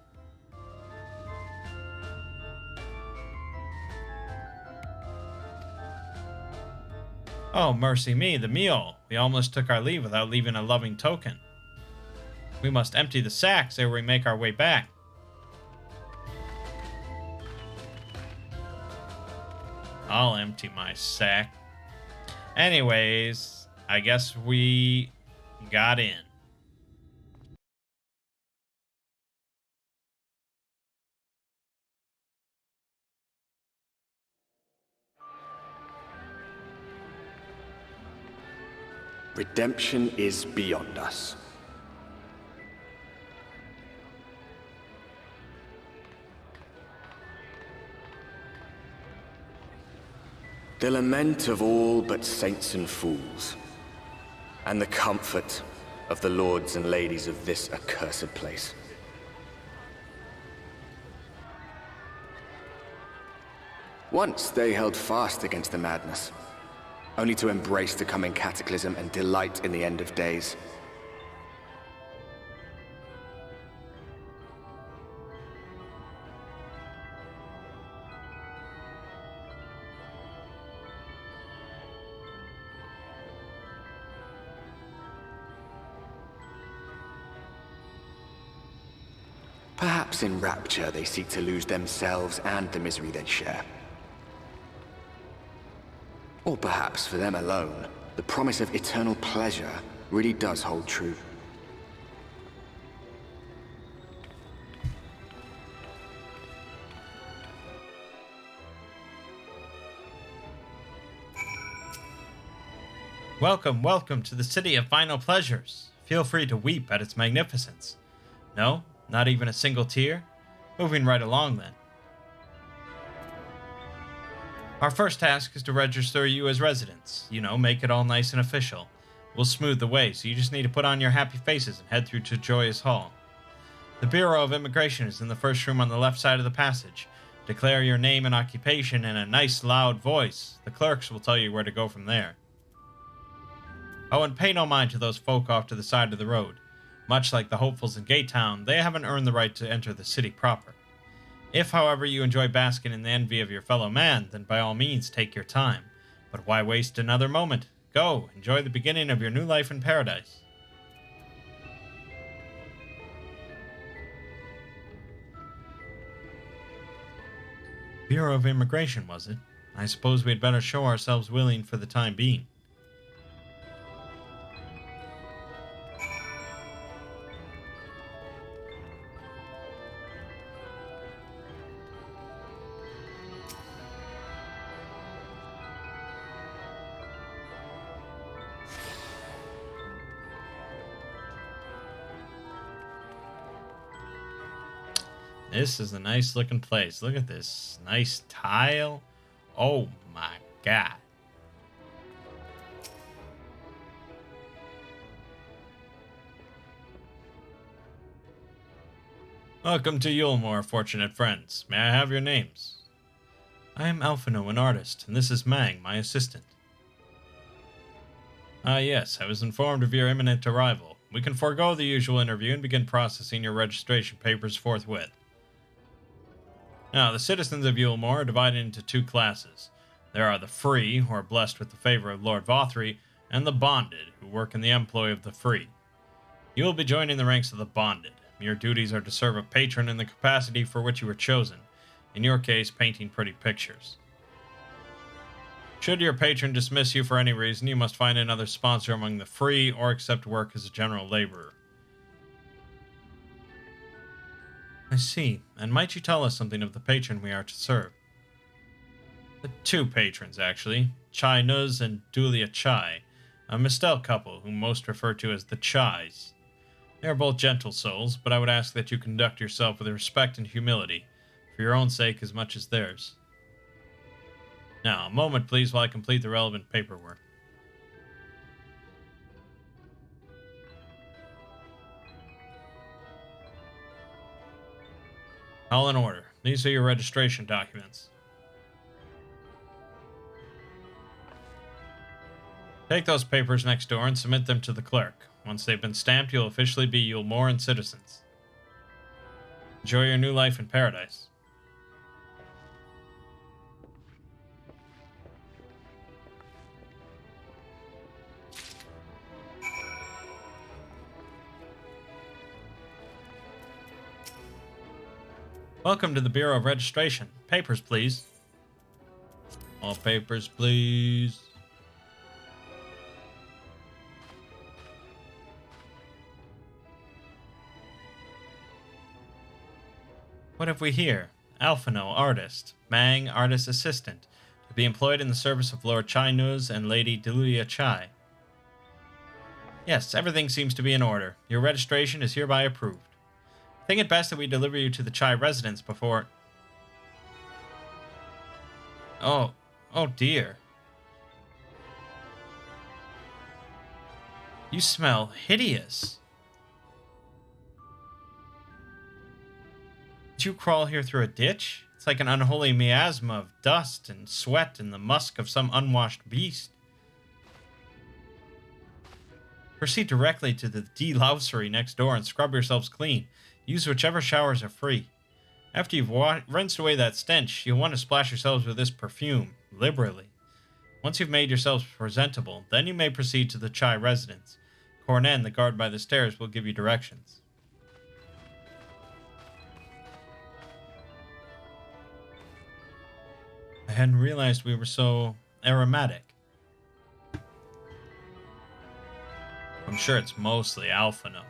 Oh, mercy me, the meal! We almost took our leave without leaving a loving token. We must empty the sacks ere we make our way back. I'll empty my sack. Anyways, I guess we got in. Redemption is beyond us. The lament of all but saints and fools, and the comfort of the lords and ladies of this accursed place. Once they held fast against the madness, only to embrace the coming cataclysm and delight in the end of days. Perhaps in rapture they seek to lose themselves and the misery they share. Or perhaps for them alone, the promise of eternal pleasure really does hold true. Welcome, welcome to the city of final pleasures. Feel free to weep at its magnificence. No? Not even a single tear? Moving right along then. Our first task is to register you as residents. You know, make it all nice and official. We'll smooth the way, so you just need to put on your happy faces and head through to Joyous Hall. The Bureau of Immigration is in the first room on the left side of the passage. Declare your name and occupation in a nice loud voice. The clerks will tell you where to go from there. Oh, and pay no mind to those folk off to the side of the road. Much like the hopefuls in Gaytown, they haven't earned the right to enter the city proper. If, however, you enjoy basking in the envy of your fellow man, then by all means take your time. But why waste another moment? Go, enjoy the beginning of your new life in paradise. Bureau of Immigration, was it? I suppose we had better show ourselves willing for the time being. This is a nice looking place. Look at this. Nice tile. Oh my god. Welcome to Yulemore, fortunate friends. May I have your names? I am Alphino, an artist, and this is Mangg, my assistant. Ah yes, I was informed of your imminent arrival. We can forego the usual interview and begin processing your registration papers forthwith. Now, the citizens of Yulemore are divided into two classes. There are the free, who are blessed with the favor of Lord Vothry, and the bonded, who work in the employ of the free. You will be joining the ranks of the bonded. Your duties are to serve a patron in the capacity for which you were chosen. In your case, painting pretty pictures. Should your patron dismiss you for any reason, you must find another sponsor among the free or accept work as a general laborer. I see. And might you tell us something of the patron we are to serve? The two patrons, actually. Chai Nuz and Dulia Chai, a Mistel couple whom most refer to as the Chais. They are both gentle souls, but I would ask that you conduct yourself with respect and humility, for your own sake as much as theirs. Now, a moment please while I complete the relevant paperwork. All in order. These are your registration documents. Take those papers next door and submit them to the clerk. Once they've been stamped, you'll officially be Yulmoran citizens. Enjoy your new life in paradise. Welcome to the Bureau of Registration. Papers, please. All papers, please. What have we here? Alphino, artist. Mangg, artist assistant. To be employed in the service of Lord Chai Nuz and Lady Deluya Chai. Yes, everything seems to be in order. Your registration is hereby approved. Think it best that we deliver you to the Chai residence before... Oh dear. You smell hideous. Did you crawl here through a ditch? It's like an unholy miasma of dust and sweat and the musk of some unwashed beast. Proceed directly to the delousery next door and scrub yourselves clean. Use whichever showers are free. After you've rinsed away that stench, you'll want to splash yourselves with this perfume, liberally. Once you've made yourselves presentable, then you may proceed to the Chai residence. Cornan, the guard by the stairs, will give you directions. I hadn't realized we were so aromatic. I'm sure it's mostly Alphino.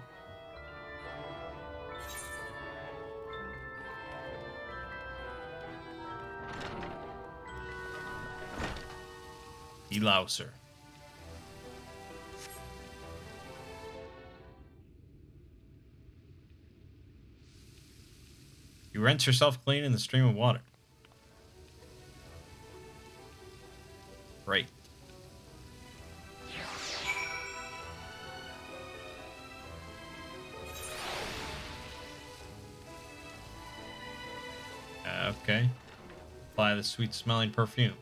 Delouser. You rinse yourself clean in the stream of water. Great. Okay. Apply the sweet-smelling perfume.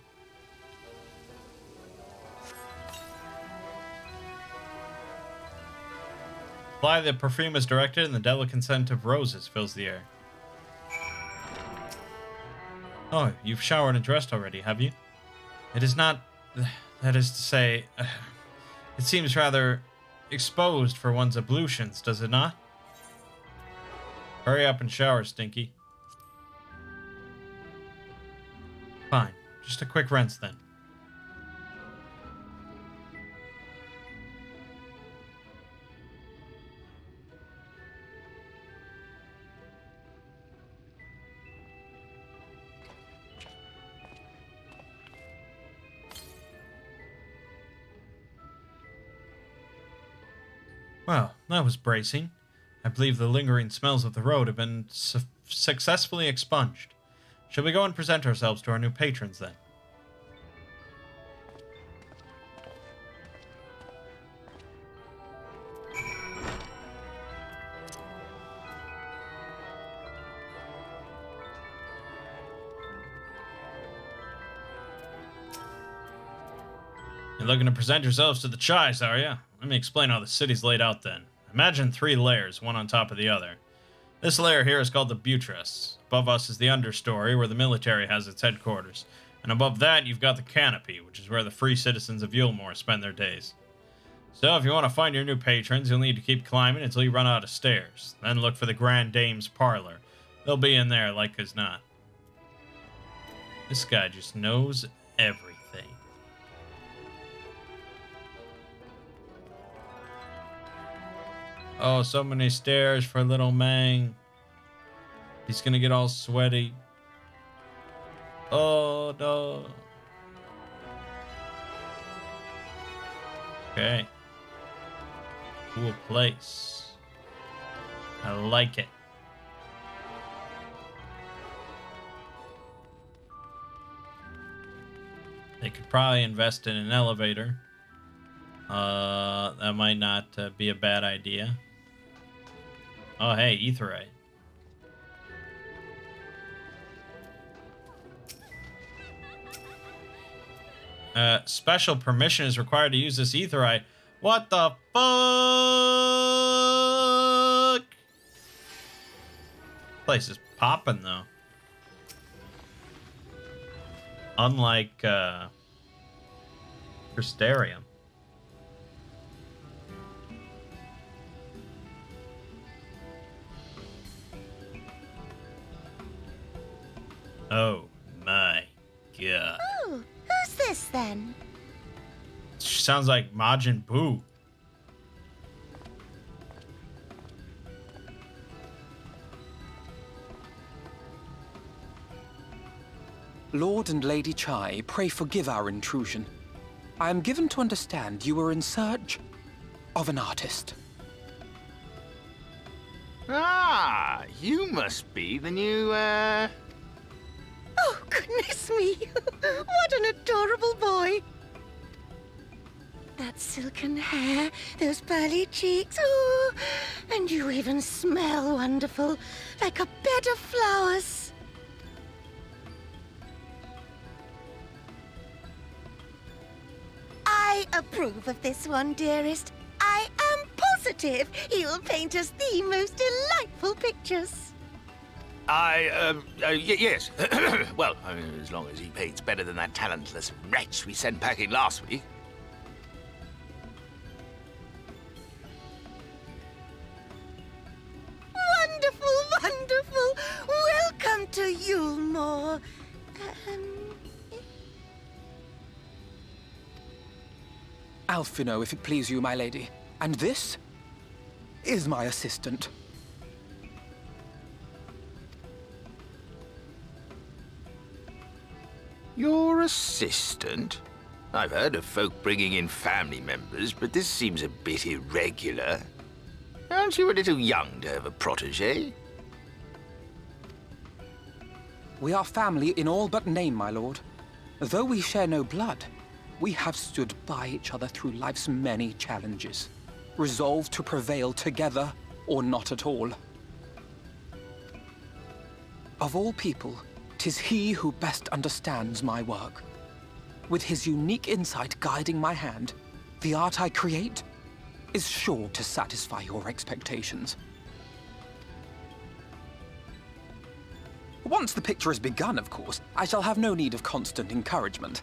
Apply the perfume as directed, and the delicate scent of roses fills the air. Oh, you've showered and dressed already, have you? It is not... That is to say... it seems rather exposed for one's ablutions, does it not? Hurry up and shower, Stinky. Fine. Just a quick rinse, then. Well, that was bracing. I believe the lingering smells of the road have been successfully expunged. Shall we go and present ourselves to our new patrons, then? You're looking to present yourselves to the Chais, are you? Let me explain how the city's laid out, then. Imagine 3 layers, one on top of the other. This layer here is called the buttress. Above us is the understory, where the military has its headquarters. And above that, you've got the canopy, which is where the free citizens of Yulmore spend their days. So, if you want to find your new patrons, you'll need to keep climbing until you run out of stairs. Then look for the Grand Dame's parlor. They'll be in there, like as not. This guy just knows everything. Oh, so many stairs for little Mangg. He's gonna get all sweaty. Oh, no. Okay. Cool place. I like it. They could probably invest in an elevator. That might not be a bad idea. Oh, hey, Aetheryte. Special permission is required to use this Aetheryte. What the fuck? Place is popping though. Unlike Crystarium. Oh my god. Oh, who's this then? Sounds like Majin Buu. Lord and Lady Chai, pray forgive our intrusion. I am given to understand you were in search of an artist. Ah, you must be the new, Oh, goodness me! What an adorable boy! That silken hair, those pearly cheeks, oh, and you even smell wonderful, like a bed of flowers. I approve of this one, dearest. I am positive he will paint us the most delightful pictures. Yes. Well, as long as he paints better than that talentless wretch we sent packing last week. Wonderful, wonderful. Welcome to Yulmore. Alphino, if it please you, my lady. And this is my assistant. Your assistant? I've heard of folk bringing in family members, but this seems a bit irregular. Aren't you a little young to have a protege? We are family in all but name, my lord. Though we share no blood, we have stood by each other through life's many challenges, resolved to prevail together or not at all. Of all people, 'tis he who best understands my work. With his unique insight guiding my hand, the art I create is sure to satisfy your expectations. Once the picture is begun, of course, I shall have no need of constant encouragement.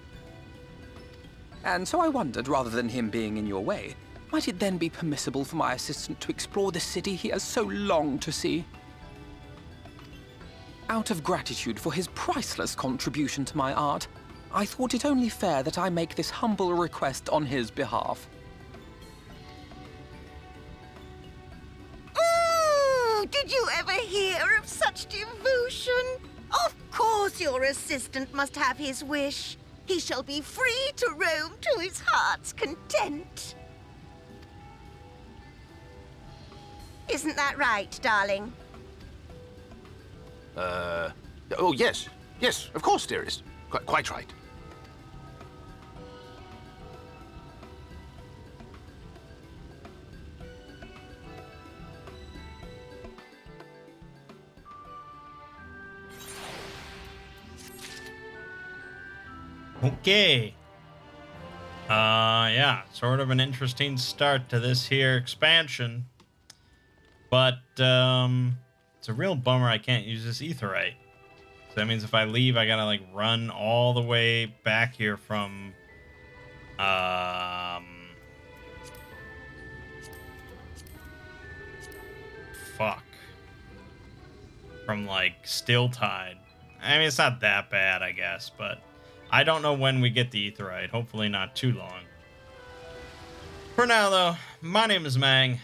And so I wondered, rather than him being in your way, might it then be permissible for my assistant to explore the city he has so longed to see? Out of gratitude for his priceless contribution to my art, I thought it only fair that I make this humble request on his behalf. Ooh, did you ever hear of such devotion? Of course your assistant must have his wish. He shall be free to roam to his heart's content. Isn't that right, darling? Oh, yes. Yes, of course, dearest. Quite right. Okay. Yeah, sort of an interesting start to this here expansion. But, it's a real bummer I can't use this Aetheryte. So that means if I leave, I gotta, like, run all the way back here from, fuck. From, like, Stilltide. I mean, it's not that bad, I guess, but I don't know when we get the Aetheryte. Hopefully not too long. For now, though, my name is Mangg.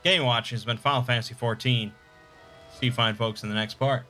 Game watching has been Final Fantasy XIV. See you fine folks in the next part.